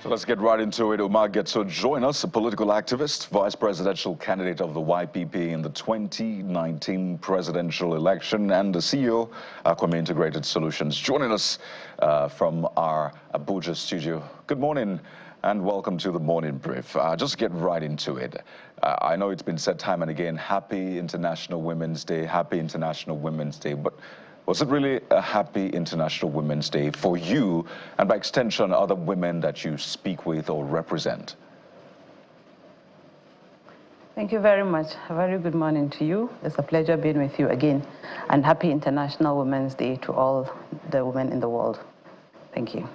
So let's get right into it. Umma Getso join us, a political activist, vice presidential candidate of the YPP in the 2019 presidential election, and the CEO, Aquame Integrated Solutions, joining us from our Abuja studio. Good morning and welcome to the Morning Brief. Just get right into it. I know it's been said time and again, happy International Women's Day, happy International Women's Day, but was it really a happy International Women's Day for you and by extension other women that you speak with or represent? Thank you very much. A very good morning to you. It's a pleasure being with you again. And happy International Women's Day to all the women in the world. Thank you.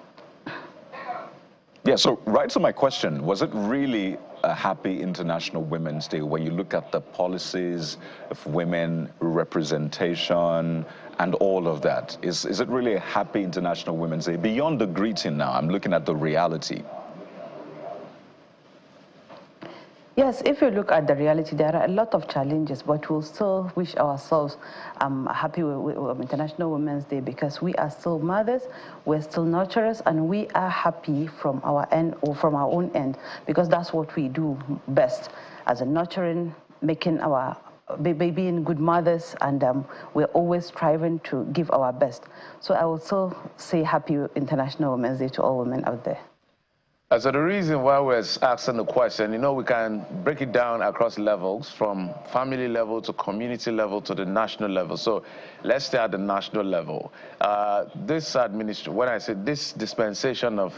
Yeah, so right to my question, was it really a happy International Women's Day when you look at the policies of women representation and all of that? Is it really a happy International Women's Day? Beyond the greeting now, I'm looking at the reality. Yes, if you look at the reality, there are a lot of challenges, but we'll still wish ourselves happy with International Women's Day because we are still mothers, we're still nurturers, and we are happy from our end or from our own end because that's what we do best as a nurturing, making our being good mothers, and we're always striving to give our best. So I will still say happy International Women's Day to all women out there. So the reason why we're asking the question, you know, we can break it down across levels, from family level to community level to the national level. So let's stay at the national level. This administration, when I say this dispensation of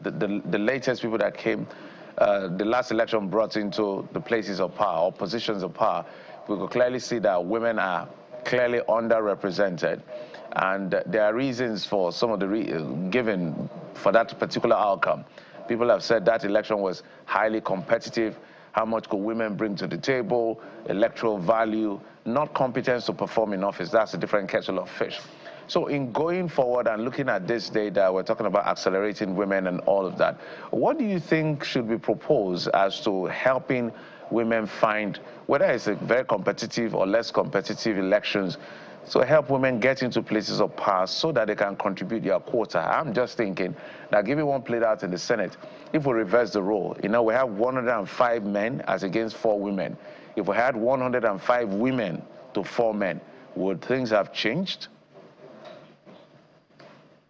the latest people that came, the last election brought into the places of power or positions of power, we could clearly see that women are clearly underrepresented. And there are reasons for some of the given for that particular outcome. People have said that election was highly competitive. How much could women bring to the table? Electoral value, not competence to perform in office. That's a different kettle of fish. So in going forward and looking at this data, we're talking about accelerating women and all of that. What do you think should be proposed as to helping women find, whether it's a very competitive or less competitive elections, so help women get into places of power so that they can contribute their quota? I'm just thinking, now given one played out in the Senate, if we reverse the role, you know, we have 105 men as against 4 women. If we had 105 women to 4 men, would things have changed?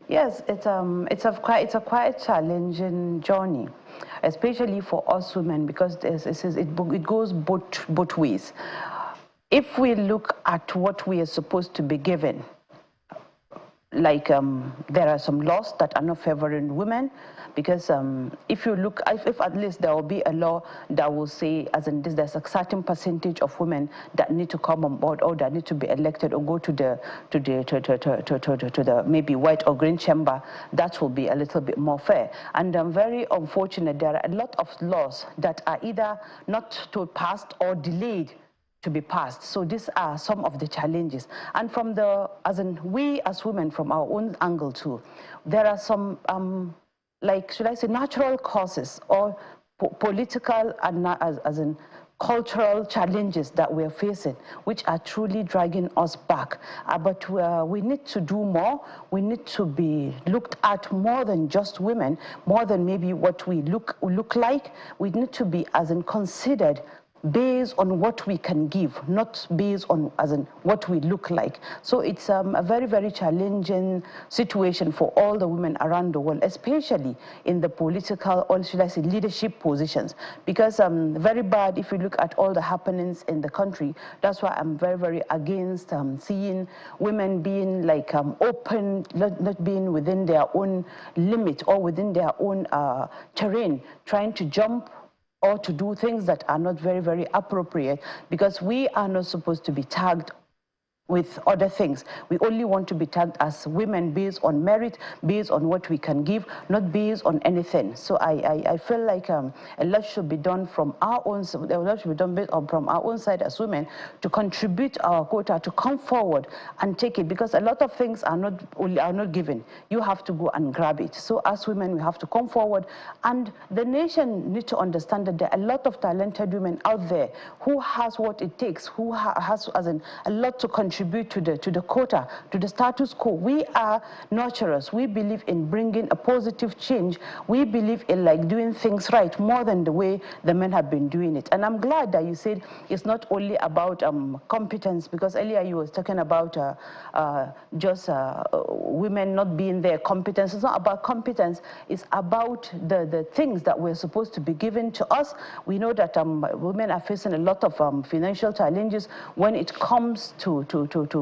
Yes, it's a quite challenging journey, especially for us women, because it goes both ways. If we look at what we are supposed to be given, like there are some laws that are not favoring women, because if you look, if at least there will be a law that will say, as in this, there's a certain percentage of women that need to come on board or that need to be elected or go to the maybe white or green chamber, that will be a little bit more fair. And I'm very unfortunate there are a lot of laws that are either not passed or delayed to be passed. So these are some of the challenges. And from we as women, from our own angle too, there are some, like, should I say, natural causes or political and as in cultural challenges that we're facing, which are truly dragging us back. But we need to do more. We need to be looked at more than just women, more than maybe what we look like. We need to be considered based on what we can give, not based on what we look like. So it's a very, very challenging situation for all the women around the world, especially in the political, or should I say leadership positions, because very bad if you look at all the happenings in the country. That's why I'm very, very against seeing women being like open, not being within their own limit or within their own terrain, trying to jump or to do things that are not very, very appropriate, because we are not supposed to be tagged with other things. We only want to be tagged as women based on merit, based on what we can give, not based on anything. So I feel like a lot should be done from our own, a lot should be done from our own side as women to contribute our quota, to come forward and take it, because a lot of things are not given. You have to go and grab it. So as women, we have to come forward, and the nation needs to understand that there are a lot of talented women out there who has what it takes, who has a lot to contribute contribute to the quota, to the status quo. We are nurturers. We believe in bringing a positive change. We believe in like doing things right more than the way the men have been doing it. And I'm glad that you said it's not only about competence, because earlier you were talking about just women not being there. Competence. It's not about competence. It's about the things that we're supposed to be given to us. We know that women are facing a lot of financial challenges when it comes to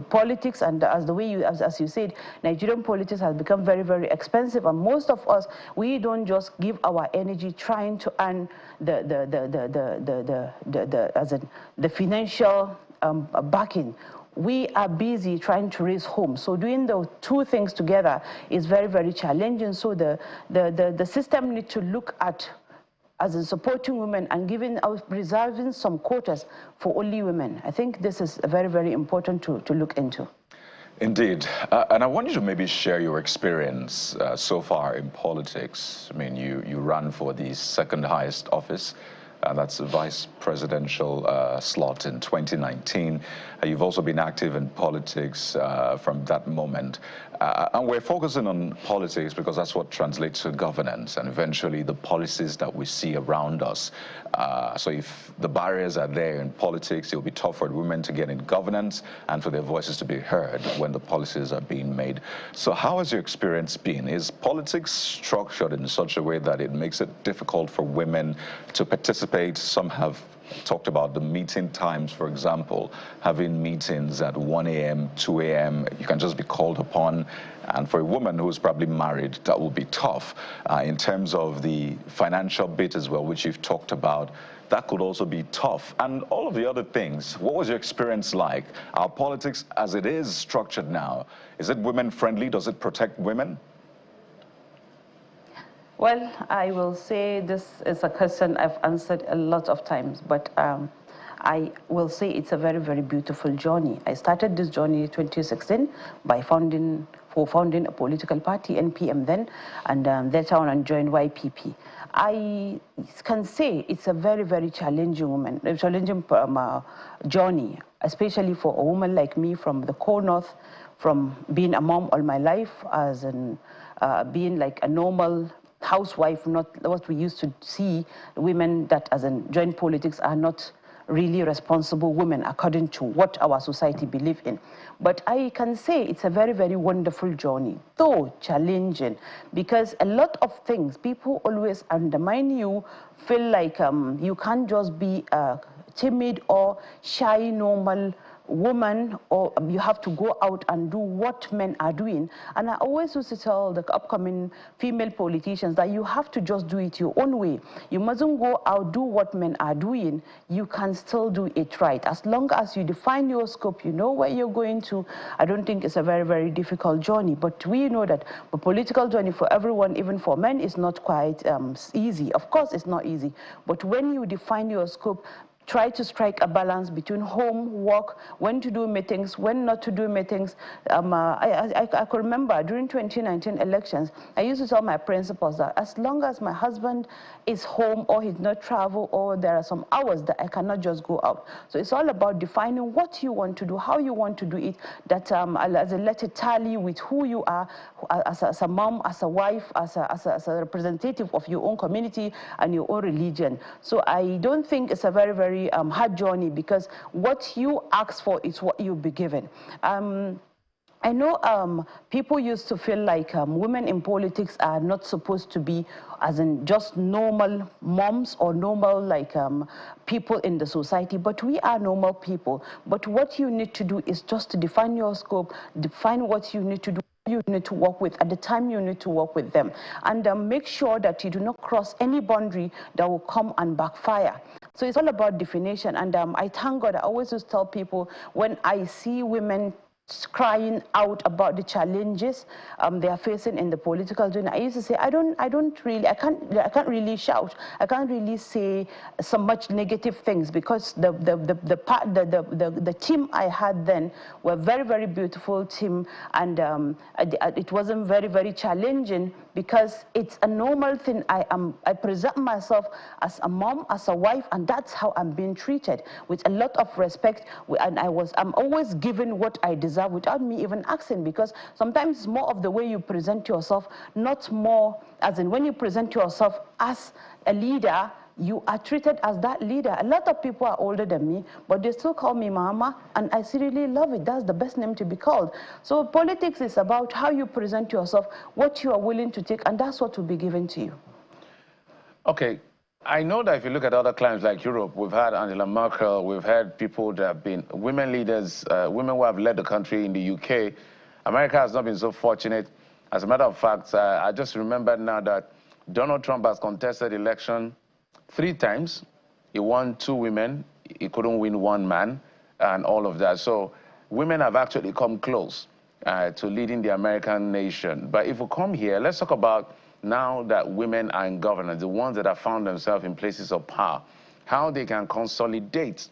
politics, and as you said, Nigerian politics has become very, very expensive, and most of us, we don't just give our energy trying to earn the financial backing. We are busy trying to raise homes. So doing the two things together is very, very challenging. So the system needs to look at as in supporting women and giving out, reserving some quotas for only women. I think this is very, very important to look into. Indeed. And I want you to maybe share your experience so far in politics. I mean, you ran for the second highest office, that's the vice presidential slot in 2019. You've also been active in politics from that moment. And we're focusing on politics because that's what translates to governance and eventually the policies that we see around us. So if the barriers are there in politics, it will be tough for women to get in governance and for their voices to be heard when the policies are being made. So how has your experience been? Is politics structured in such a way that it makes it difficult for women to participate? Some have talked about the meeting times, for example, having meetings at 1 a.m., 2 a.m., you can just be called upon. And for a woman who's probably married, that will be tough. In terms of the financial bit as well, which you've talked about, that could also be tough. And all of the other things, what was your experience like? Our politics, as it is structured now, is it women-friendly? Does it protect women? Well, I will say this is a question I've answered a lot of times, but I will say it's a very, very beautiful journey. I started this journey in 2016 by founding a political party, NPM then, and later on I joined YPP. I can say it's a very, very challenging journey, especially for a woman like me from the core north, from being a mom all my life, as in being like a normal housewife, not what we used to see, women that as in join politics are not really responsible women according to what our society believes in. But I can say it's a very, very wonderful journey, though challenging, because a lot of things, people always undermine you, feel like you can't just be a timid or shy, normal woman, or you have to go out and do what men are doing. And I always used to tell the upcoming female politicians that you have to just do it your own way. You mustn't go out, do what men are doing. You can still do it right. As long as you define your scope, you know where you're going to. I don't think it's a very, very difficult journey, but we know that the political journey for everyone, even for men, is not quite easy. Of course, it's not easy, but when you define your scope, try to strike a balance between home, work, when to do meetings, when not to do meetings. I could remember during 2019 elections, I used to tell my principals that as long as my husband is home or he's not travel, or there are some hours that I cannot just go out. So it's all about defining what you want to do, how you want to do it, that let it tally with who you are as a mom, as a wife, as a representative of your own community and your own religion. So I don't think it's a very, very hard journey, because what you ask for is what you'll be given. I know people used to feel like women in politics are not supposed to be as in just normal moms or normal like people in the society, but we are normal people. But what you need to do is just to define your scope, define what you need to do, you need to work with at the time you need to work with them, and make sure that you do not cross any boundary that will come and backfire. So it's all about definition, and I thank God. I always just tell people when I see women crying out about the challenges they are facing in the political arena. I used to say, I can't really shout. I can't really say so much negative things, because the team I had then were very, very beautiful team, and it wasn't very, very challenging, because it's a normal thing. I present myself as a mom, as a wife, and that's how I'm being treated, with a lot of respect, and I'm always given what I deserve without me even asking, because sometimes it's more of the way you present yourself, not more as in when you present yourself as a leader, you are treated as that leader. A lot of people are older than me, but they still call me mama, and I really love it. That's the best name to be called. So politics is about how you present yourself, what you are willing to take, and that's what will be given to you. Okay. I know that if you look at other climes like Europe, we've had Angela Merkel, we've had people that have been women leaders, women who have led the country in the UK. America has not been so fortunate. As a matter of fact, I just remembered now that Donald Trump has contested election 3 times. He won 2 women. He couldn't win 1 man and all of that. So women have actually come close to leading the American nation. But if we come here, let's talk about now that women are in governance, the ones that have found themselves in places of power, how they can consolidate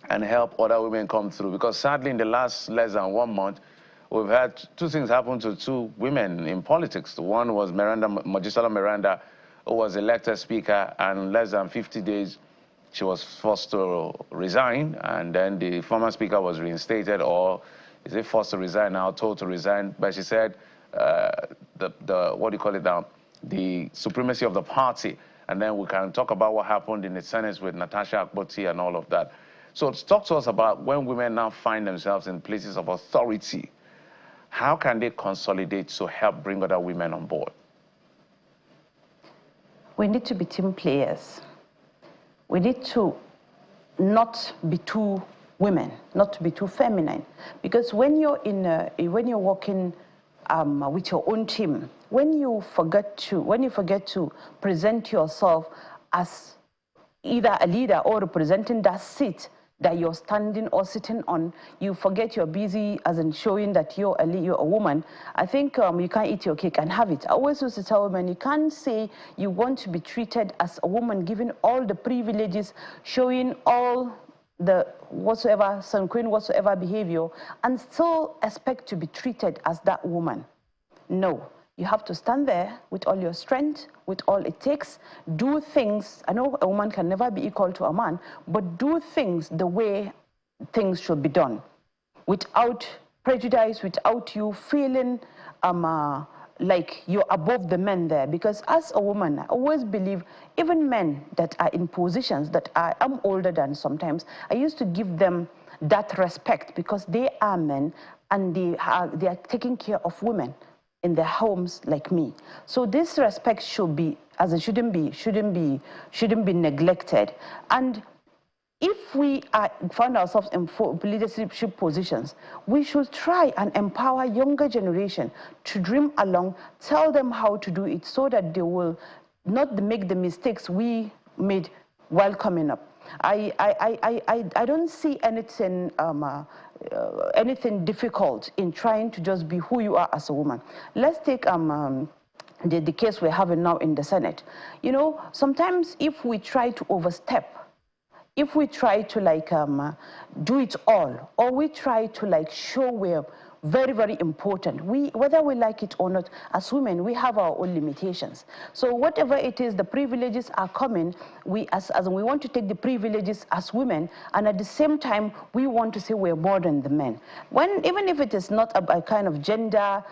and help other women come through. Because sadly, in the last less than 1 month, we've had 2 things happen to 2 women in politics. One was Mojisola Miranda, who was elected speaker, and in less than 50 days, she was forced to resign, and then the former speaker was reinstated, or is it forced to resign now, told to resign, but she said, what do you call it now, the supremacy of the party. And then we can talk about what happened in the Senate with Natasha Akpoti and all of that. So talk to us about when women now find themselves in places of authority, how can they consolidate to help bring other women on board? We need to be team players. We need to not be too women, not to be too feminine, because when you're working with your own team, when you forget to present yourself as either a leader or representing that seat that you're standing or sitting on, you forget you're busy as in showing that you're a woman. I think you can't eat your cake and have it. I always used to tell women, you can't say you want to be treated as a woman, given all the privileges, showing all the whatsoever behavior, and still expect to be treated as that woman. No, you have to stand there with all your strength, with all it takes, do things. I know a woman can never be equal to a man, but do things the way things should be done, without prejudice, without you feeling like you're above the men there. Because as a woman, I always believe, even men that are in positions that I'm older than sometimes, I used to give them that respect, because they are men and they are taking care of women in their homes like me. So this respect should be, as it shouldn't be neglected. And if we find ourselves in leadership positions, we should try and empower younger generation to dream along, tell them how to do it, so that they will not make the mistakes we made while coming up. I don't see anything anything difficult in trying to just be who you are as a woman. Let's take the case we're having now in the Senate. You know, sometimes if we try to overstep, if we try to do it all, or we try to show we're very, very important, whether we like it or not, as women, we have our own limitations. So whatever it is, the privileges are coming, we want to take the privileges as women, and at the same time, we want to say we're more than the men. Even if it is not a kind of gender,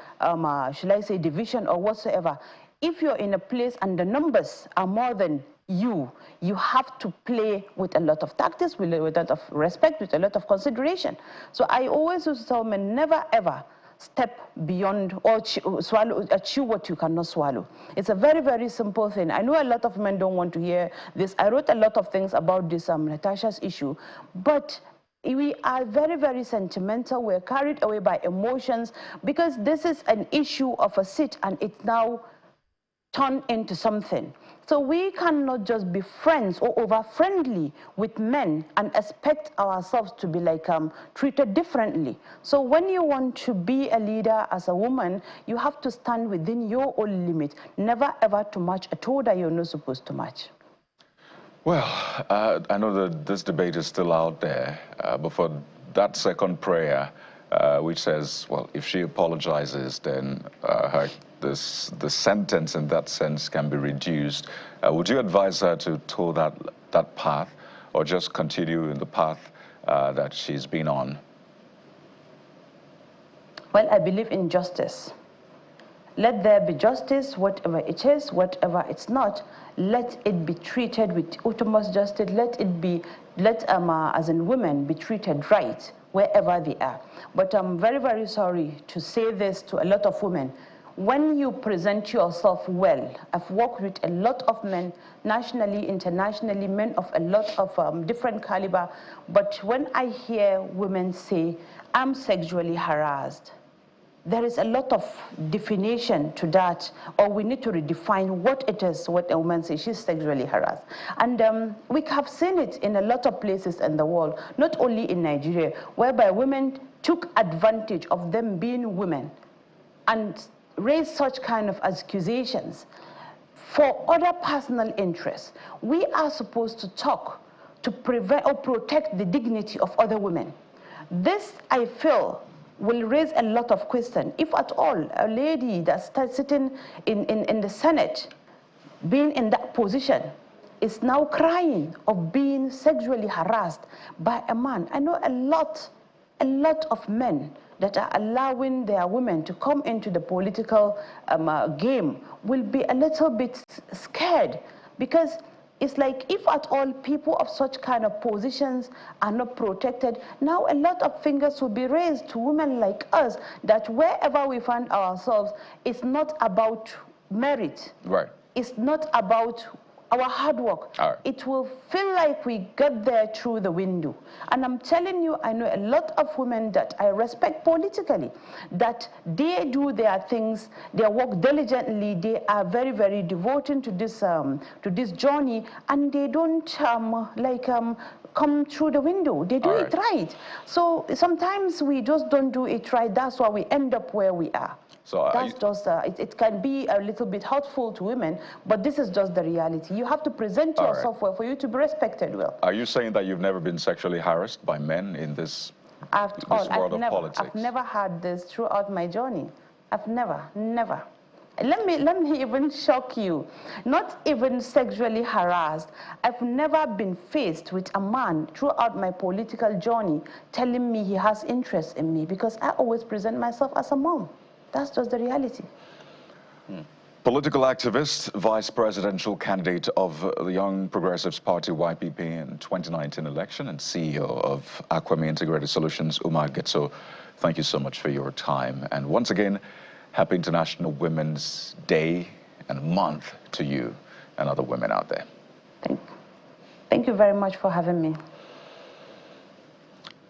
should I say division or whatsoever, if you're in a place and the numbers are more than you have to play with a lot of tactics, with a lot of respect, with a lot of consideration. So I always used to tell men, never ever step beyond or chew what you cannot swallow. It's a very, very simple thing. I know a lot of men don't want to hear this. I wrote a lot of things about this Natasha's issue, but we are very, very sentimental. We're carried away by emotions, because this is an issue of a seat, and it's now turn into something. So we cannot just be friends or over-friendly with men and expect ourselves to be like treated differently. So when you want to be a leader as a woman, you have to stand within your own limit, never ever to match a toe that you're not supposed to match. Well, I know that this debate is still out there, but for that second prayer, which says, well, if she apologizes, then the sentence in that sense can be reduced. Would you advise her to toe that path, or just continue in the path that she's been on? Well, I believe in justice. Let there be justice, whatever it is, whatever it's not. Let it be treated with utmost justice. Let as in women, be treated right wherever they are. But I'm very, very sorry to say this to a lot of women. When you present yourself well, I've worked with a lot of men, nationally, internationally, men of a lot of different caliber. But when I hear women say, I'm sexually harassed, there is a lot of definition to that, or we need to redefine what it is, what a woman says she's sexually harassed. And we have seen it in a lot of places in the world, not only in Nigeria, whereby women took advantage of them being women and raised such kind of accusations for other personal interests. We are supposed to talk to prevent or protect the dignity of other women. This, I feel, will raise a lot of questions. If at all a lady that's sitting in the Senate, being in that position, is now crying of being sexually harassed by a man. I know a lot of men that are allowing their women to come into the political game will be a little bit scared, because it's like, if at all people of such kind of positions are not protected, now a lot of fingers will be raised to women like us, that wherever we find ourselves, it's not about merit. Right. It's not about our hard work. Right. It will feel like we got there through the window. And I'm telling you, I know a lot of women that I respect politically, that they do their things, they work diligently, they are very, very devoted to this journey, and they don't come through the window. They do it right. So sometimes we just don't do it right. That's why we end up where we are. So that's just, it can be a little bit hurtful to women, but this is just the reality. You have to present yourself well for you to be respected well. Are you saying that you've never been sexually harassed by men in this world of politics? I've never had this throughout my journey. I've never. Let me even shock you. Not even sexually harassed. I've never been faced with a man throughout my political journey telling me he has interest in me, because I always present myself as a mom. That's just the reality. Political activist, vice presidential candidate of the Young Progressives Party, YPP, in 2019 election, and CEO of Accuse Integrated Solutions, Umma Getso, thank you so much for your time. And once again, happy International Women's Day and month to you and other women out there. Thank you very much for having me.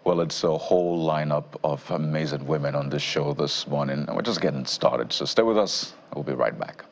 Well, it's a whole lineup of amazing women on this show this morning, and we're just getting started. So stay with us. We'll be right back.